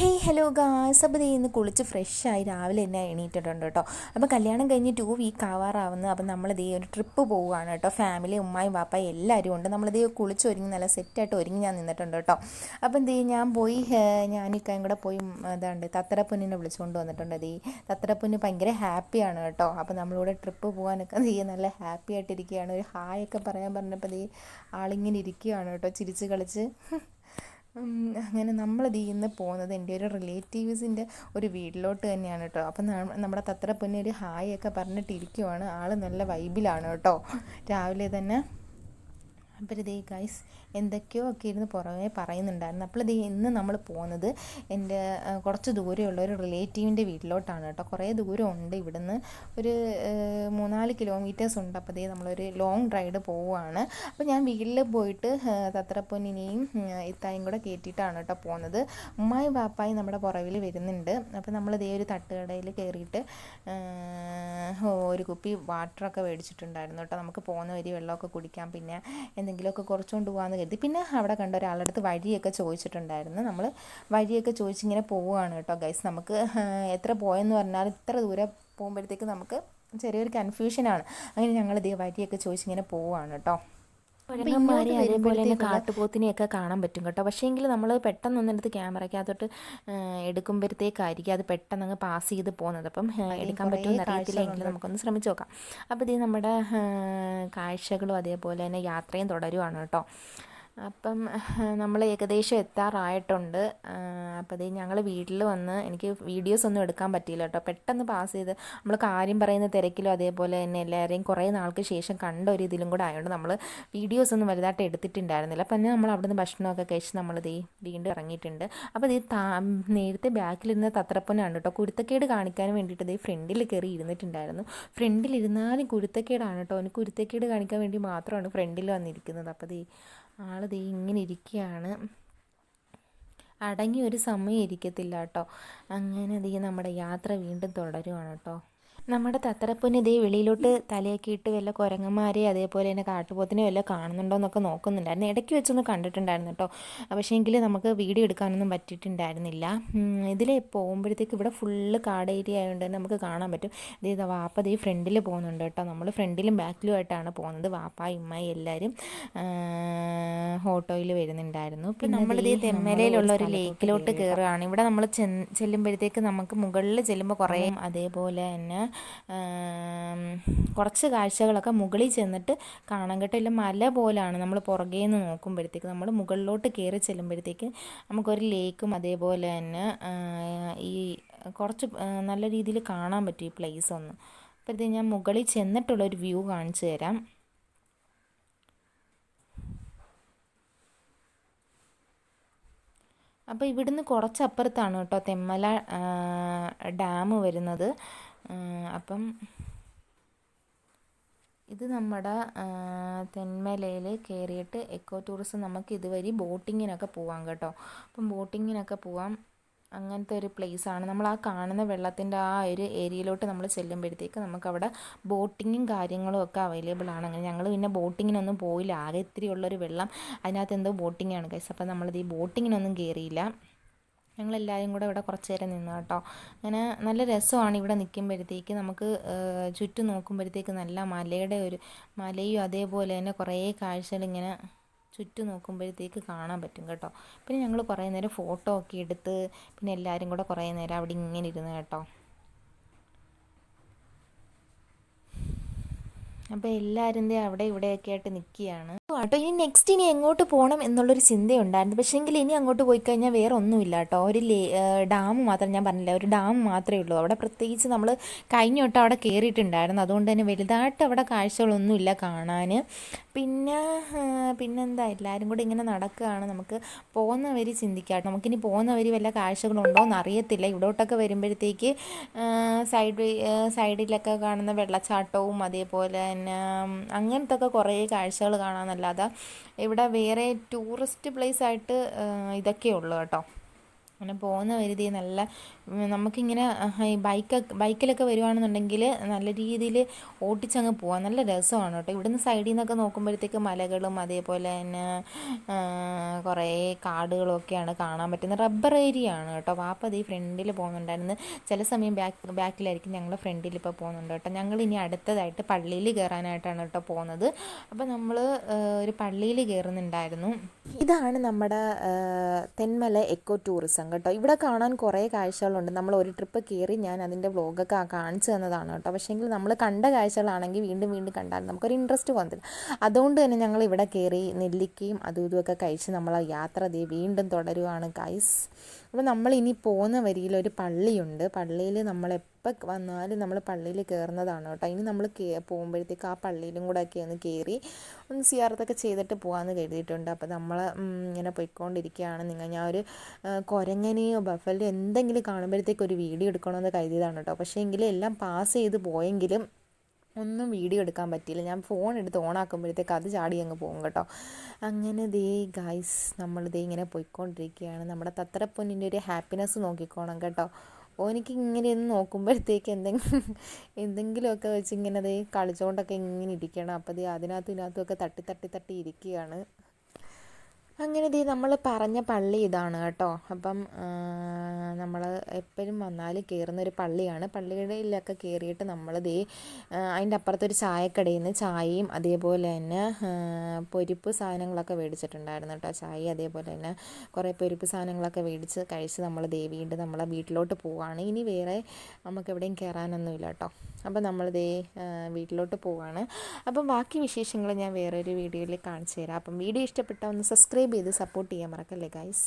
Hey hello guys. അപ്പോൾ ഇന്ന് കുളിച്ച് ഫ്രഷായി രാവിലെ തന്നെ എണീറ്റിട്ടുണ്ട് കേട്ടോ. അപ്പോൾ കല്യാണം കഴിഞ്ഞ് 2 വീക്ക് ആവാറാവുന്നു. അപ്പോൾ നമ്മളിതേ ഒരു ട്രിപ്പ് പോവുകയാണ് കേട്ടോ. ഫാമിലി, ഉമ്മായും പാപ്പായും എല്ലാവരും ഉണ്ട്. നമ്മളിതേ കുളിച്ച് ഒരുങ്ങി നല്ല സെറ്റായിട്ട് ഒരുങ്ങി ഞാൻ നിന്നിട്ടുണ്ട് കേട്ടോ. അപ്പോൾ എന്ത് ചെയ്യും, ഞാൻ പോയി ഞാനിക്കായും കൂടെ പോയി അതാണ്ട് തത്തറപ്പൊന്നിനെ വിളിച്ചുകൊണ്ട് വന്നിട്ടുണ്ട്. ഈ തത്തറപ്പൊന്ന് ഭയങ്കര ഹാപ്പിയാണ് കേട്ടോ. അപ്പോൾ നമ്മളിവിടെ ട്രിപ്പ് പോകാനൊക്കെ എന്ത് ചെയ്യും, നല്ല ഹാപ്പി ആയിട്ടിരിക്കുകയാണ്. ഒരു ഹായ് ഒക്കെ പറയാൻ പറഞ്ഞപ്പോൾ ആളിങ്ങനെ ഇരിക്കുകയാണ് കേട്ടോ, ചിരിച്ച് കളിച്ച്. അങ്ങനെ നമ്മളിത് ഇന്ന് പോകുന്നത് എൻ്റെ ഒരു റിലേറ്റീവ്സിൻ്റെ ഒരു വീട്ടിലോട്ട് തന്നെയാണ് കേട്ടോ. അപ്പം നമ്മുടെ തത്തറപ്പൊന്നെ ഒരു ഹായ് ഒക്കെ പറഞ്ഞിട്ടിരിക്കുവാണ്. ആൾ നല്ല വൈബിലാണ് കേട്ടോ രാവിലെ തന്നെ. അപ്പോൾ ഇതേ ഗൈസ് എന്തൊക്കെയോ ഒക്കെ ഇരുന്ന് പുറമേ പറയുന്നുണ്ടായിരുന്നു. അപ്പോൾ ഇന്ന് നമ്മൾ പോകുന്നത് എൻ്റെ കുറച്ച് ദൂരെയുള്ള ഒരു റിലേറ്റീവിൻ്റെ വീട്ടിലോട്ടാണ് കേട്ടോ. കുറേ ദൂരമുണ്ട് ഇവിടുന്ന്, ഒരു 3-4 കിലോമീറ്റേഴ്സ് ഉണ്ട്. അപ്പോൾ നമ്മളൊരു ലോങ് റൈഡ് പോവുകയാണ്. അപ്പോൾ ഞാൻ വീട്ടിൽ പോയിട്ട് തത്രപ്പൊന്നിനെയും ഇത്തായും കൂടെ കയറ്റിയിട്ടാണ് കേട്ടോ പോകുന്നത്. ഉമ്മായും പാപ്പായും നമ്മുടെ പുറകിൽ വരുന്നുണ്ട്. അപ്പോൾ നമ്മളിതേ ഒരു തട്ടുകടയിൽ കയറിയിട്ട് ഒരു കുപ്പി വാട്ടറൊക്കെ മേടിച്ചിട്ടുണ്ടായിരുന്നു കേട്ടോ. നമുക്ക് പോകുന്ന വരി വെള്ളമൊക്കെ കുടിക്കാം, പിന്നെ എന്തെങ്കിലുമൊക്കെ കുറച്ചുകൊണ്ട് പോകാമെന്ന് കരുതി. പിന്നെ അവിടെ കണ്ട ഒരാളുടെ അടുത്ത് വഴിയൊക്കെ ചോദിച്ചിട്ടുണ്ടായിരുന്നു. നമ്മൾ വഴിയൊക്കെ ചോദിച്ചിങ്ങനെ പോവുകയാണ് കേട്ടോ ഗൈസ്. നമുക്ക് എത്ര പോയെന്ന് പറഞ്ഞാൽ ഇത്ര ദൂരം പോകുമ്പോഴത്തേക്ക് നമുക്ക് ചെറിയൊരു കൺഫ്യൂഷനാണ്. അങ്ങനെ ഞങ്ങളിതേ വഴിയൊക്കെ ചോദിച്ചിങ്ങനെ പോവുകയാണ് കേട്ടോ. കുരങ്ങന്മാരെ അതേപോലെ തന്നെ കാട്ടുപോത്തിനെയൊക്കെ കാണാൻ പറ്റും കേട്ടോ. പക്ഷേ എങ്കിൽ നമ്മൾ പെട്ടെന്നൊന്നെടുത്ത് ക്യാമറയ്ക്കകത്തോട്ട് എടുക്കുമ്പോഴത്തേക്കായിരിക്കും അത് പെട്ടെന്ന് അങ്ങ് പാസ് ചെയ്ത് പോകുന്നത്. അപ്പം എടുക്കാൻ പറ്റുമെന്ന് അറിയത്തില്ല, എങ്കിലും നമുക്കൊന്ന് ശ്രമിച്ച് നോക്കാം. അപ്പോൾ നമ്മുടെ കാഴ്ചകളും അതേപോലെ തന്നെ യാത്രയും തുടരുവാണ് കേട്ടോ. അപ്പം നമ്മൾ ഏകദേശം എത്താറായിട്ടുണ്ട്. അപ്പോൾ ഞങ്ങൾ വീട്ടിൽ വന്ന് എനിക്ക് വീഡിയോസ് ഒന്നും എടുക്കാൻ പറ്റിയില്ല കേട്ടോ. പെട്ടെന്ന് പാസ് ചെയ്ത് നമ്മൾ കാര്യം പറയുന്ന തിരക്കിലും അതേപോലെ തന്നെ എല്ലാവരെയും കുറേ നാൾക്ക് ശേഷം കണ്ട ഒരു ഇതിലും കൂടെ ആയതുകൊണ്ട് നമ്മൾ വീഡിയോസ് ഒന്നും വലുതായിട്ട് എടുത്തിട്ടുണ്ടായിരുന്നില്ല. അപ്പം നമ്മൾ അവിടുന്ന് ഭക്ഷണമൊക്കെ കഴിച്ച് നമ്മൾ വീണ്ടും ഇറങ്ങിയിട്ടുണ്ട്. അപ്പോൾ നേരത്തെ ബാക്കിലിരുന്ന തത്രപ്പനാണ് കേട്ടോ. കുരുത്തക്കേട് കാണിക്കാൻ വേണ്ടിയിട്ട് ഫ്രണ്ടിൽ കയറി ഇരുന്നിട്ടുണ്ടായിരുന്നു. ഫ്രണ്ടിലിരുന്നാലും കുരുത്തക്കേടാണ് കേട്ടോ. എനിക്ക് കുരുത്തക്കേട് കാണിക്കാൻ വേണ്ടി മാത്രമാണ് ഫ്രണ്ടിൽ വന്നിരിക്കുന്നത്. അപ്പോൾ ആൾ ഇങ്ങനെ ഇരിക്കുകയാണ്, അടങ്ങി ഒരു സമയം ഇരിക്കത്തില്ല കേട്ടോ. അങ്ങനെ നമ്മുടെ യാത്ര വീണ്ടും തുടരുവാണ് കേട്ടോ. നമ്മുടെ തത്തറപ്പൊന്ന് വെളിയിലോട്ട് തലയൊക്കെ ഇട്ട് വല്ല കുരങ്ങന്മാരെ അതേപോലെ തന്നെ കാട്ടുപോത്തിനെ വല്ല കാണുന്നുണ്ടോ എന്നൊക്കെ നോക്കുന്നുണ്ടായിരുന്നു. ഇടയ്ക്ക് വെച്ചൊന്ന് കണ്ടിട്ടുണ്ടായിരുന്നു കേട്ടോ. പക്ഷേ എങ്കിൽ നമുക്ക് വീഡിയോ എടുക്കാനൊന്നും പറ്റിയിട്ടുണ്ടായിരുന്നില്ല. ഇതിൽ പോകുമ്പോഴത്തേക്ക് ഇവിടെ ഫുള്ള് കാട് ഏരിയ ആയതുകൊണ്ട് തന്നെ നമുക്ക് കാണാൻ പറ്റും. വാപ്പ ഫ്രണ്ടിൽ പോകുന്നുണ്ട് കേട്ടോ. നമ്മൾ ഫ്രണ്ടിലും ബാക്കിലും ആയിട്ടാണ് പോകുന്നത്. വാപ്പ ഇമ്മായി എല്ലാവരും ഓട്ടോയിൽ വരുന്നുണ്ടായിരുന്നു. പിന്നെ നമ്മളിത് തെന്മലയിലുള്ള ഒരു ലേക്കിലോട്ട് കയറുകയാണ്. ഇവിടെ നമ്മൾ ചെല്ലുമ്പോഴത്തേക്ക് നമുക്ക് മുകളിൽ ചെല്ലുമ്പോൾ കുറേ അതേപോലെ തന്നെ കുറച്ച് കാഴ്ചകളൊക്കെ മുകളിൽ ചെന്നിട്ട് കാണാൻ കേട്ടോ. ഇല്ല മല പോലാണ്. നമ്മൾ പുറകെ നിന്ന് നോക്കുമ്പോഴത്തേക്ക് നമ്മൾ മുകളിലോട്ട് കയറി ചെല്ലുമ്പോഴത്തേക്ക് നമുക്കൊരു ലേക്കും അതേപോലെ തന്നെ ഈ കുറച്ച് നല്ല രീതിയിൽ കാണാൻ പറ്റും ഈ പ്ലേസ് ഒന്ന്. അപ്പോഴത്തേക്ക് ഞാൻ മുകളിൽ ചെന്നിട്ടുള്ളൊരു വ്യൂ കാണിച്ചു തരാം. അപ്പോൾ ഇവിടുന്ന് കുറച്ചപ്പുറത്താണ് കേട്ടോ തെന്മല ഡാം വരുന്നത്. അപ്പം ഇത് നമ്മുടെ തെന്മലയിൽ കയറിയിട്ട് എക്കോ ടൂറിസം നമുക്ക് ഇതുവഴി ബോട്ടിങ്ങിനൊക്കെ പോവാം കേട്ടോ. അപ്പം ബോട്ടിങ്ങിനൊക്കെ പോവാം. അങ്ങനത്തെ ഒരു പ്ലേസാണ്. നമ്മൾ ആ കാണുന്ന വെള്ളത്തിൻ്റെ ആ ഒരു ഏരിയയിലോട്ട് നമ്മൾ ചെല്ലുമ്പോഴത്തേക്ക് നമുക്കവിടെ ബോട്ടിങ്ങും കാര്യങ്ങളും ഒക്കെ അവൈലബിൾ ആണ്. അങ്ങനെ ഞങ്ങൾ പിന്നെ ബോട്ടിങ്ങിനൊന്നും പോയില്ല. ആകെ ഇത്തിരി ഉള്ളൊരു വെള്ളം, അതിനകത്ത് എന്തോ ബോട്ടിങ്ങാണ് ഗൈസ്. അപ്പം നമ്മളിത് ഈ ബോട്ടിങ്ങിനൊന്നും കയറിയില്ല. ഞങ്ങളെല്ലാവരും കൂടെ ഇവിടെ കുറച്ച് നേരം നിന്നു കേട്ടോ. അങ്ങനെ നല്ല രസമാണ് ഇവിടെ നിൽക്കുമ്പോഴത്തേക്ക്. നമുക്ക് ചുറ്റും നോക്കുമ്പോഴത്തേക്ക് നല്ല മലയും അതേപോലെ തന്നെ കുറേ കാഴ്ചകൾ ഇങ്ങനെ ചുറ്റും നോക്കുമ്പോഴത്തേക്ക് കാണാൻ പറ്റും കേട്ടോ. പിന്നെ ഞങ്ങൾ കുറേ നേരം ഫോട്ടോ ഒക്കെ എടുത്ത് പിന്നെ എല്ലാവരും കൂടെ കുറേ നേരം അവിടെ ഇങ്ങനെ ഇരുന്ന് കേട്ടോ. അപ്പോൾ എല്ലാവരും അവിടെ ഇവിടെയൊക്കെ ആയിട്ട് നിൽക്കുകയാണ് കേട്ടോ. ഇനി എങ്ങോട്ട് പോകണം എന്നുള്ളൊരു ചിന്തയുണ്ടായിരുന്നു. പക്ഷേ എങ്കിൽ ഇനി അങ്ങോട്ട് പോയി കഴിഞ്ഞാൽ വേറെ ഒന്നുമില്ല കേട്ടോ. ഒരു ഡാം മാത്രം, ഞാൻ പറഞ്ഞില്ല, ഒരു ഡാം മാത്രമേ ഉള്ളൂ അവിടെ. പ്രത്യേകിച്ച് നമ്മൾ കഴിഞ്ഞ തൊട്ട് അവിടെ കയറിയിട്ടുണ്ടായിരുന്നു. അതുകൊണ്ട് തന്നെ വലുതായിട്ട് അവിടെ കാഴ്ചകളൊന്നുമില്ല കാണാൻ. പിന്നെന്താ, എല്ലാവരും കൂടി ഇങ്ങനെ നടക്കുകയാണ്. നമുക്ക് പോകുന്ന വരി ചിന്തിക്കാം. നമുക്കിനി പോകുന്ന വരി വല്ല കാഴ്ചകളുണ്ടോ എന്ന് അറിയത്തില്ല. ഇവിടോട്ടൊക്കെ വരുമ്പോഴത്തേക്ക് സൈഡിലൊക്കെ കാണുന്ന വെള്ളച്ചാട്ടവും അതേപോലെ തന്നെ അങ്ങനത്തെ ഒക്കെ കുറേ കാഴ്ചകൾ കാണാമെന്നല്ലാതെ ഇവിടെ വേറെ ടൂറിസ്റ്റ് പ്ലേസ് ആയിട്ട് ഇതൊക്കെ ഉള്ളൂ കേട്ടോ. അങ്ങനെ പോകുന്ന വരിതി നല്ല നമുക്കിങ്ങനെ ഈ ബൈക്കിലൊക്കെ വരുവാണെന്നുണ്ടെങ്കിൽ നല്ല രീതിയിൽ ഓട്ടിച്ചങ്ങ് പോവാം, നല്ല രസമാണ് കേട്ടോ. ഇവിടുന്ന് സൈഡിൽ നിന്നൊക്കെ നോക്കുമ്പോഴത്തേക്ക് മലകളും അതേപോലെ തന്നെ കുറേ കാടുകളും ഒക്കെയാണ് കാണാൻ പറ്റുന്നത്. റബ്ബർ ഏരിയ ആണ് കേട്ടോ. വാപ്പ ഈ ഫ്രണ്ടിൽ പോകുന്നുണ്ടായിരുന്നു, ചില സമയം ബാക്കിലായിരിക്കും, ഞങ്ങൾ ഫ്രണ്ടിൽ ഇപ്പോൾ പോകുന്നുണ്ട് കേട്ടോ. ഞങ്ങൾ ഇനി അടുത്തതായിട്ട് പള്ളിയിൽ കയറാനായിട്ടാണ് കേട്ടോ പോകുന്നത്. അപ്പോൾ നമ്മൾ ഒരു പള്ളിയിൽ കയറുന്നുണ്ടായിരുന്നു. ഇതാണ് നമ്മുടെ തെന്മല എക്കോ ടൂറിസം കേട്ടോ. ഇവിടെ കാണാൻ കുറേ കാഴ്ചകളുണ്ട്. നമ്മൾ ഒരു ട്രിപ്പ് കയറി ഞാൻ അതിൻ്റെ വ്ലോഗൊക്കെ കാണിച്ചു തന്നതാണ് കേട്ടോ. പക്ഷേങ്കിൽ നമ്മൾ കണ്ട കാഴ്ചകളാണെങ്കിൽ വീണ്ടും വീണ്ടും കണ്ടാൽ നമുക്കൊരു ഇൻട്രസ്റ്റ് പോകുന്നില്ല. അതുകൊണ്ട് തന്നെ ഞങ്ങൾ ഇവിടെ കയറി നെല്ലിക്കയും അതും ഇതുമൊക്കെ കഴിച്ച് നമ്മൾ യാത്ര വീണ്ടും തുടരുവാണ് ഗൈസ്. അപ്പോൾ നമ്മളിനി പോകുന്ന വരിയിൽ ഒരു പള്ളിയുണ്ട്. പള്ളിയിൽ നമ്മളെപ്പോൾ വന്നാലും നമ്മൾ പള്ളിയിൽ കയറുന്നതാണ് കേട്ടോ. ഇനി നമ്മൾ പോകുമ്പോഴത്തേക്ക് ആ പള്ളിയിലും കൂടെ ഒക്കെ ഒന്ന് കയറി ഒന്ന് സിയാറത്തൊക്കെ ചെയ്തിട്ട് പോകാമെന്ന് കരുതിയിട്ടുണ്ട്. അപ്പോൾ നമ്മൾ ഇങ്ങനെ പോയിക്കൊണ്ടിരിക്കുകയാണ്. ഞാൻ ഒരു കുരങ്ങനെയോ ബഫലിയോ എന്തെങ്കിലും കാണുമ്പോഴത്തേക്ക് ഒരു വീഡിയോ എടുക്കണമെന്ന് കരുതിയതാണ് കേട്ടോ. പക്ഷേ എങ്കിലും എല്ലാം പാസ് ചെയ്ത് പോയെങ്കിലും ഒന്നും വീഡിയോ എടുക്കാൻ പറ്റിയില്ല. ഞാൻ ഫോൺ എടുത്ത് ഓണാക്കുമ്പോഴത്തേക്ക് അത് ചാടി അങ്ങ് പോകും കേട്ടോ. അങ്ങനെ ദേ ഗൈസ് നമ്മൾ ദേ ഇങ്ങനെ പോയിക്കൊണ്ടിരിക്കുകയാണ്. നമ്മുടെ തത്തരപ്പൊന്നിൻ്റെ ഒരു ഹാപ്പിനെസ് നോക്കിക്കോണം കേട്ടോ. എനിക്ക് ഇങ്ങനെയൊന്ന് നോക്കുമ്പോഴത്തേക്ക് എന്തെങ്കിലുമൊക്കെ വെച്ച് ഇങ്ങനെ ദേ കളിച്ചുകൊണ്ടൊക്കെ ഇങ്ങനെ ഇരിക്കണം. അപ്പോൾ ദേ ഇതിനകത്തുമൊക്കെ തട്ടി ഇരിക്കുകയാണ്. അങ്ങനെ ദേ നമ്മൾ പറഞ്ഞ പള്ളി ഇതാണ് കേട്ടോ. അപ്പം നമ്മൾ എപ്പോഴും വന്നാൽ കയറുന്നൊരു പള്ളിയാണ്. പള്ളികളിലൊക്കെ കയറിയിട്ട് നമ്മൾ ദേ അതിൻ്റെ അപ്പുറത്തൊരു ചായക്കടയിൽ നിന്ന് ചായയും അതേപോലെ തന്നെ പൊരിപ്പ് സാധനങ്ങളൊക്കെ മേടിച്ചിട്ടുണ്ടായിരുന്നു കേട്ടോ. ചായ അതേപോലെ തന്നെ കുറേ പൊരിപ്പ് സാധനങ്ങളൊക്കെ മേടിച്ച് കഴിച്ച് നമ്മൾ ദേ വീണ്ടും നമ്മളെ വീട്ടിലോട്ട് പോവുകയാണ്. ഇനി വേറെ നമുക്ക് എവിടെയും കയറാനൊന്നുമില്ല കേട്ടോ. അപ്പം നമ്മൾ ദേ വീട്ടിലോട്ട് പോവുകയാണ്. അപ്പം ബാക്കി വിശേഷങ്ങൾ ഞാൻ വേറൊരു വീഡിയോയിൽ കാണിച്ചു തരാം. അപ്പം വീഡിയോ ഇഷ്ടപ്പെട്ടാൽ ഒന്ന് സബ്സ്ക്രൈബ് ചെയ്ത് സപ്പോർട്ട് ചെയ്യാൻ മറക്കല്ലേ ഗൈസ്.